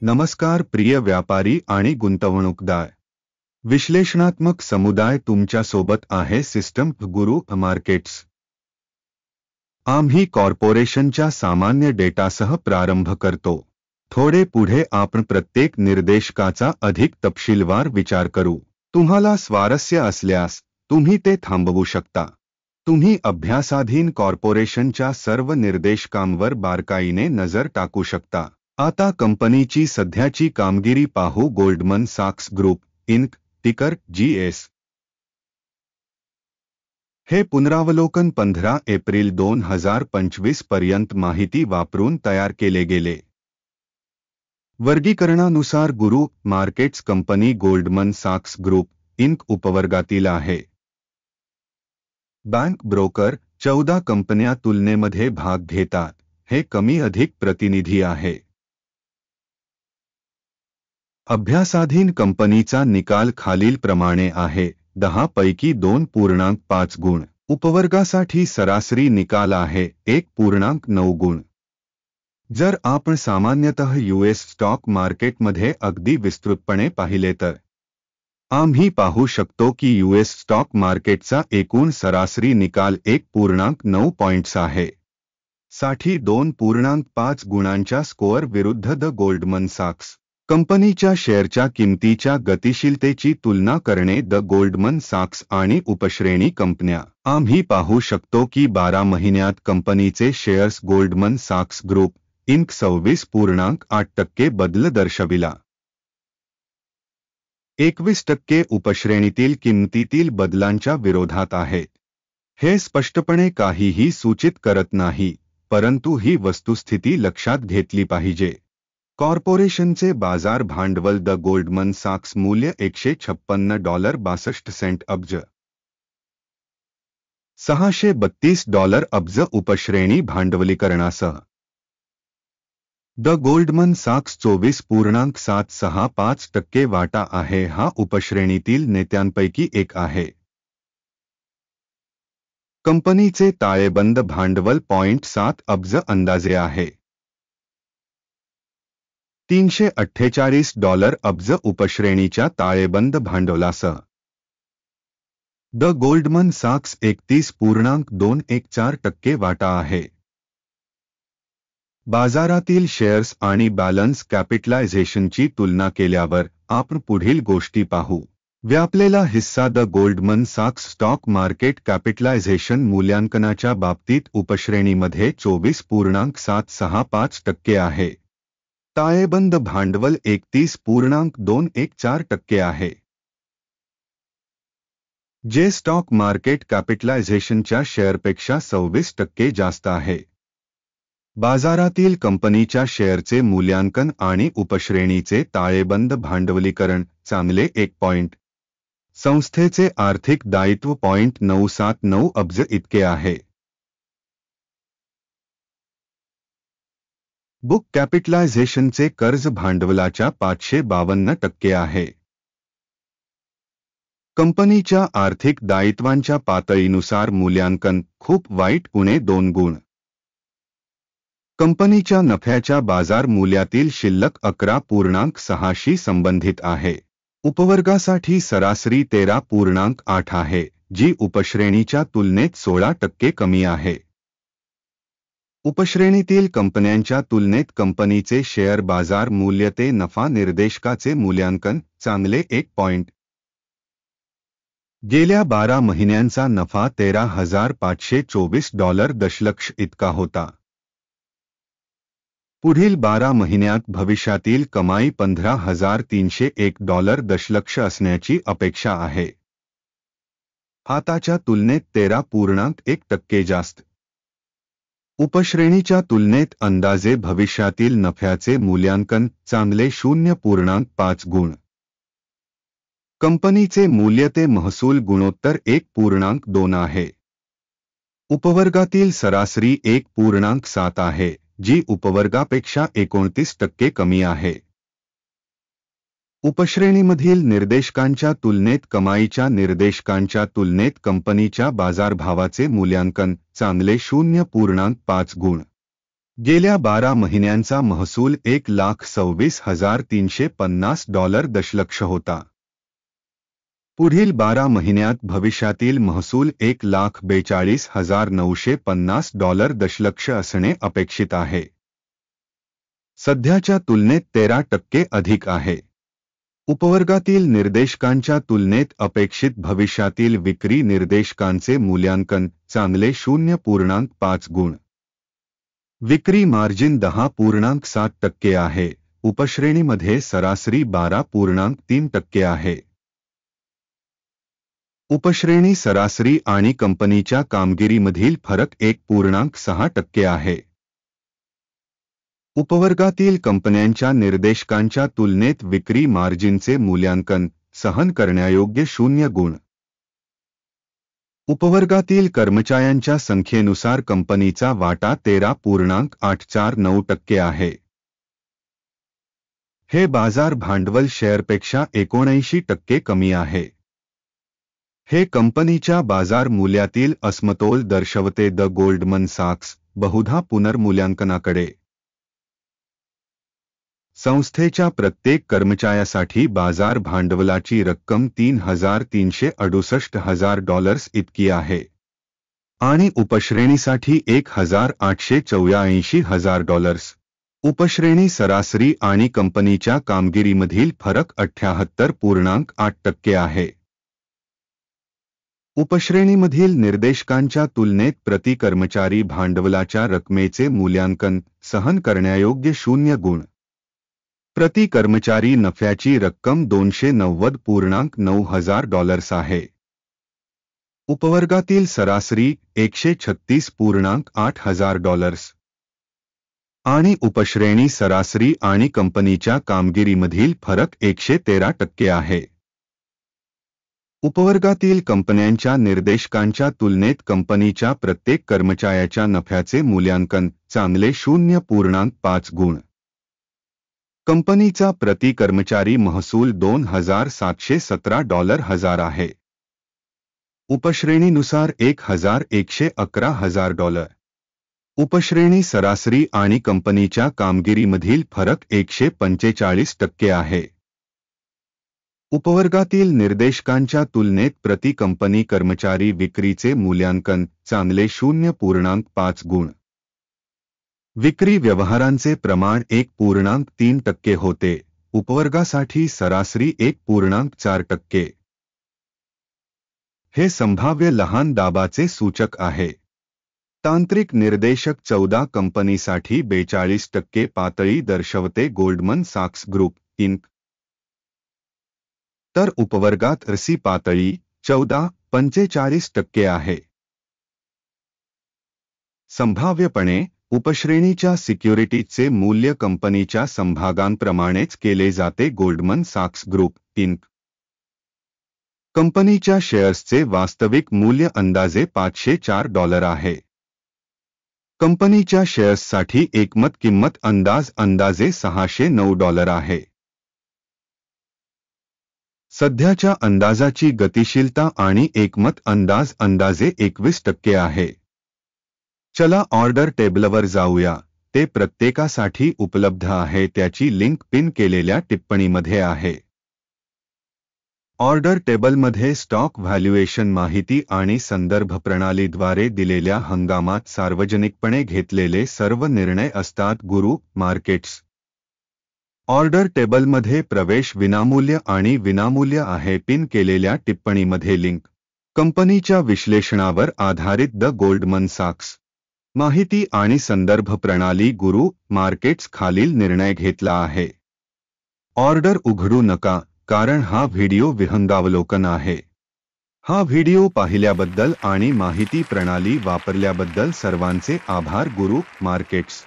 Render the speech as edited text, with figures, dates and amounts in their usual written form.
नमस्कार प्रिय व्यापारी आणि गुंतवणूकदार. विश्लेषणात्मक समुदाय तुमच्या सोबत आहे. सिस्टम गुरु मार्केट्स. आम्ही कॉर्पोरेशनच्या सामान्य डेटासह प्रारंभ करतो. थोडे पुढे आपण प्रत्येक निर्देशकाचा अधिक तपशीलवार विचार करू. तुम्हाला स्वारस्य असल्यास तुम्ही ते थांबवू शकता. तुम्ही अभ्यासाधीन कॉर्पोरेशनच्या सर्व निर्देशकांवर बारकाईने नजर टाकू शकता. आता कंपनीची सध्याची कामगिरी पाहू. गोल्डमन सॅक्स ग्रुप इंक टिकर GS. हे पुनरावलोकन 15 एप्रिल 2025 पर्यंत माहिती वापरून तयार केले गेले. वर्गीकरणानुसार गुरु मार्केट्स कंपनी गोल्डमन सॅक्स ग्रुप इंक उपवर्गातील आहे. बँक ब्रोकर 14 कंपन्या तुलनेमध्ये भाग घेतात. हे कमी अधिक प्रतिनिधी आहे. अभ्यासाधीन कंपनीचा निकाल खालीलप्रमाणे आहे. 10 पैकी 2.5 गुण. उपवर्गासाठी सरासरी निकाल आहे 1.9 गुण. जर आपण सामान्यतः US स्टॉक मार्केटमध्ये अगदी विस्तृतपणे पाहिले तर आम्ही पाहू शकतो की US स्टॉक मार्केटचा एकूण सरासरी निकाल 1.9 पॉइंट्स आहे. साठी 2.5 गुणांच्या स्कोअर विरुद्ध द गोल्डमन सॅक्स कंपनीच्या शेअरच्या किमतीच्या गतिशीलतेची तुलना करणे. द गोल्डमन सॅक्स आणि उपश्रेणी कंपन्या. आम्ही पाहू शकतो की 12 महिन्यात कंपनीचे शेअर्स गोल्डमन सॅक्स ग्रुप इंक 26.8% बदल दर्शविला. 21% उपश्रेणीतील किंमतीतील बदलांच्या विरोधात आहेत. हे स्पष्टपणे काहीही सूचित करत नाही, परंतु ही वस्तुस्थिती लक्षात घेतली पाहिजे. कॉर्पोरेशनचे बाजार भांडवल. द गोल्डमन सॅक्स मूल्य $156.62 अब्ज. $632 अब्ज उपश्रेणी भांडवलीकरणासह. द गोल्डमन सॅक्स 24.765% वाटा आहे. हा उपश्रेणीतील नेत्यांपैकी एक आहे. कंपनीचे ताळेबंद भांडवल $0.7 अब्ज अंदाजे आहे. $348 अब्ज उपश्रेणीच्या ताळेबंद भांडवलासह. द गोल्डमन सॅक्स 31.214% वाटा आहे. बाजारातील शेअर्स आणि बॅलन्स कॅपिटलायझेशनची तुलना केल्यावर आपण पुढील गोष्टी पाहू. व्यापलेला हिस्सा. द गोल्डमन सॅक्स स्टॉक मार्केट कॅपिटलायझेशन मूल्यांकनाच्या बाबतीत उपश्रेणीमध्ये 24.765% आहे. ताळेबंद भांडवल 31.214% आहे, जे स्टॉक मार्केट कॅपिटलायझेशनच्या शेअरपेक्षा 26% जास्त आहे. बाजारातील कंपनीच्या शेअरचे मूल्यांकन आणि उपश्रेणीचे ताळेबंद भांडवलीकरण चांगले 1 पॉइंट. संस्थेचे आर्थिक दायित्व $0.979 अब्ज इतके आहे. बुक कॅपिटलायझेशनचे कर्ज भांडवलाच्या 552% आहे. कंपनीच्या आर्थिक दायित्वांच्या पातळीनुसार मूल्यांकन खूप वाईट (-2 गुण). कंपनीच्या नफ्याच्या बाजार मूल्यातील शिल्लक 11.6 शी संबंधित आहे. उपवर्गासाठी सरासरी 13.8 आहे, जी उपश्रेणीच्या तुलनेत 16% कमी आहे. उपश्रेणीतील कंपन्यांच्या तुलनेत कंपनीचे शेअर बाजार मूल्य ते नफा निर्देशकाचे मूल्यांकन चांगले 1 पॉइंट. गेल्या 12 महिन्यांचा नफा $13,524 दशलक्ष इतका होता. पुढील 12 महिन्यात भविष्यातील कमाई $15,301 दशलक्ष असण्याची अपेक्षा आहे. आताच्या तुलनेत 13.1% जास्त. उपश्रेणीच्या तुलनेत अंदाजे भविष्यातील नफ्याचे मूल्यांकन चांगले 0.5 गुण. कंपनीचे मूल्य ते महसूल गुणोत्तर 1.2 आहे. उपवर्गातील सरासरी 1.7 आहे, जी उपवर्गापेक्षा 29% कमी आहे. उपश्रेणीमधील निर्देशकांच्या तुलनेत कमाईच्या निर्देशकांच्या तुलनेत कंपनीच्या बाजारभावाचे मूल्यांकन चांगले 0.5 गुण. गेल्या 12 महिन्यांचा महसूल $1,26,350 दशलक्ष होता. पुढील 12 महिन्यात भविष्यातील महसूल $1,42,950 दशलक्ष असणे अपेक्षित आहे. सध्याच्या तुलनेत 13% अधिक आहे. उपवर्गातील निर्देशकांच्या तुलनेत अपेक्षित भविष्यातील विक्री निर्देशकांचे मूल्यांकन चांगले 0.5 गुण. विक्री मार्जिन 10.7% आहे. उपश्रेणीमध्ये सरासरी 12.3% आहे. उपश्रेणी सरासरी आणि कंपनीच्या कामगिरीमधील फरक 1.6% आहे. उपवर्गातील कंपन्यांच्या निर्देशकांच्या तुलनेत विक्री मार्जिनचे मूल्यांकन सहन करण्यायोग्य 0 गुण. उपवर्गातील कर्मचाऱ्यांच्या संख्येनुसार कंपनीचा वाटा 13.849% आहे. हे बाजार भांडवल शेअरपेक्षा 79% कमी आहे. हे कंपनीच्या बाजार मूल्यातील असमतोल दर्शवते. द गोल्डमन सॅक्स बहुधा पुनर्मूल्यांकनाकडे. संस्थेच्या प्रत्येक कर्मचाऱ्यासाठी बाजार भांडवलाची रक्कम $3,368,000 इतकी आहे आणि उपश्रेणीसाठी $1,884,000. उपश्रेणी सरासरी आणि कंपनीच्या कामगिरीमधील फरक 78.8% आहे. उपश्रेणीमधील निर्देशकांच्या तुलनेत प्रति कर्मचारी भांडवलाच्या रकमेचे मूल्यांकन सहन करण्यायोग्य 0 गुण. प्रति कर्मचारी नफ्याची रक्कम $290.9 आहे. उपवर्गातील सरासरी $136.8 आणि उपश्रेणी सरासरी आणि कंपनीच्या कामगिरीमधील फरक 113% आहे. उपवर्गातील कंपन्यांच्या निर्देशकांच्या तुलनेत कंपनीच्या प्रत्येक कर्मचाऱ्याच्या नफ्याचे मूल्यांकन चांगले 0.5 गुण. कंपनीचा प्रति कर्मचारी महसूल $2,717 आहे. उपश्रेणीनुसार $1,111,000. उपश्रेणी सरासरी आणि कंपनीच्या कामगिरीमधील फरक 145% आहे. उपवर्गातील निर्देशकांच्या तुलनेत प्रति कंपनी कर्मचारी विक्रीचे मूल्यांकन चांगले 0.5 गुण. विक्री व्यवहारांचे प्रमाण 1.3% होते. उपवर्गासाठी सरासरी 1.4%. हे संभाव्य लहान दाबाचे सूचक आहे. तांत्रिक निर्देशक 14 कंपनीसाठी 42% पातळी दर्शवते. गोल्डमन सॅक्स ग्रुप इंक. तर उपवर्गात RSI पातळी 14.45% आहे. संभाव्यपणे उपश्रेणीच्या सिक्युरिटीजचे मूल्य कंपनीच्या समभागांप्रमाणेच केले जाते. गोल्डमन सॅक्स ग्रुप इंक. कंपनीच्या शेअर्सचे वास्तविक मूल्य अंदाजे $504 आहे. कंपनीच्या शेअर्ससाठी एकमत किंमत अंदाजे $609 आहे. सध्याच्या अंदाजाची गतिशीलता आणि एकमत अंदाजे 21% आहे. चला ऑर्डर टेबलवर जाऊया. ते प्रत्येकासाठी उपलब्ध आहे. त्याची लिंक पिन केलेल्या टिप्पणीमध्ये आहे. ऑर्डर टेबलमध्ये स्टॉक व्हॅल्युएशन माहिती आणि संदर्भ प्रणालीद्वारे दिलेल्या हंगामात सार्वजनिकपणे घेतलेले सर्व निर्णय असतात. गुरु मार्केट्स. ऑर्डर टेबलमध्ये प्रवेश विनामूल्य आणि विनामूल्य आहे. पिन केलेल्या टिप्पणीमध्ये लिंक. कंपनीच्या विश्लेषणावर आधारित द गोल्डमन सॅक्स माहिती आणि संदर्भ प्रणाली गुरु मार्केट्स खालील निर्णय घेतला आहे. ऑर्डर उघडू नका कारण हा व्हिडिओ विहंगावलोकन आहे. हा व्हिडिओ पाहिल्याबद्दल आणि माहिती प्रणाली वापरल्याबद्दल सर्वांचे आभार. गुरु मार्केट्स.